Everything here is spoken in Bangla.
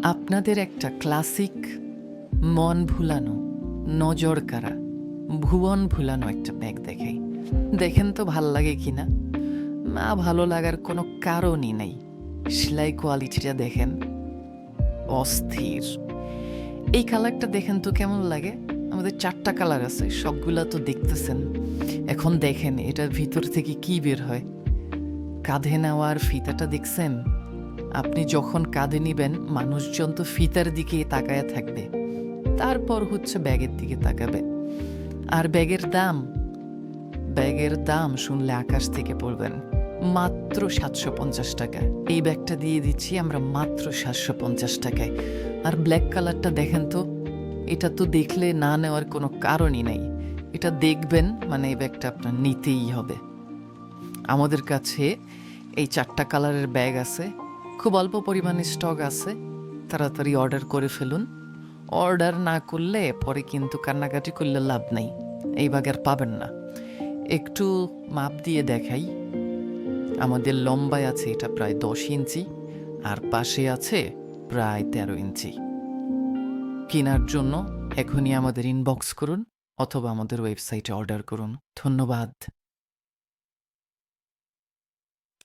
আপনাদের একটা ক্লাসিক মন ভুলানো, নজর কাড়া, ভুবন ভুলানো একটা ব্যাগ দেখাই। দেখেন তো ভাল লাগে কিনা। না ভালো লাগার কোনো কারণই নেই। সেলাই কোয়ালিটিটা দেখেন, অস্থির। এই কালারটা দেখেন তো কেমন লাগে। আমাদের 4টা কালার আছে, সবগুলা তো দেখতেছেন। এখন দেখেন এটার ভিতর থেকে কি বের হয়। কাঁধে নেওয়ার ফিতাটা দেখছেন? আপনি যখন কাঁধে নিবেন মানুষজন তো ফিতার দিকে তাকায়া থাকবে, তারপর হচ্ছে ব্যাগের দিকে তাকাবে। আর ব্যাগের দাম শুনলে আকাশ থেকে পড়বেন। মাত্র 750 টাকা। এই ব্যাগটা দিয়ে দিচ্ছি আমরা মাত্র 750 টাকায়। আর ব্ল্যাক কালারটা দেখেন তো, এটা তো দেখলে না নেওয়ার কোনো কারণই নাই। এটা দেখবেন মানে এই ব্যাগটা আপনার নিতেই হবে। আমাদের কাছে এই 4টা কালারের ব্যাগ আছে, খুব অল্প পরিমাণে স্টক আছে। তাড়াতাড়ি অর্ডার করে ফেলুন। অর্ডার না করলে পরে কিন্তু কান্নাকাটি করলে লাভ নেই, এই ব্যাগ আর পাবেন না। একটু মাপ দিয়ে দেখাই। আমাদের লম্বায় আছে এটা প্রায় 10 ইঞ্চি, আর পাশে আছে প্রায় 13 ইঞ্চি। কেনার জন্য এখনই আমাদের ইনবক্স করুন অথবা আমাদের ওয়েবসাইটে অর্ডার করুন। ধন্যবাদ।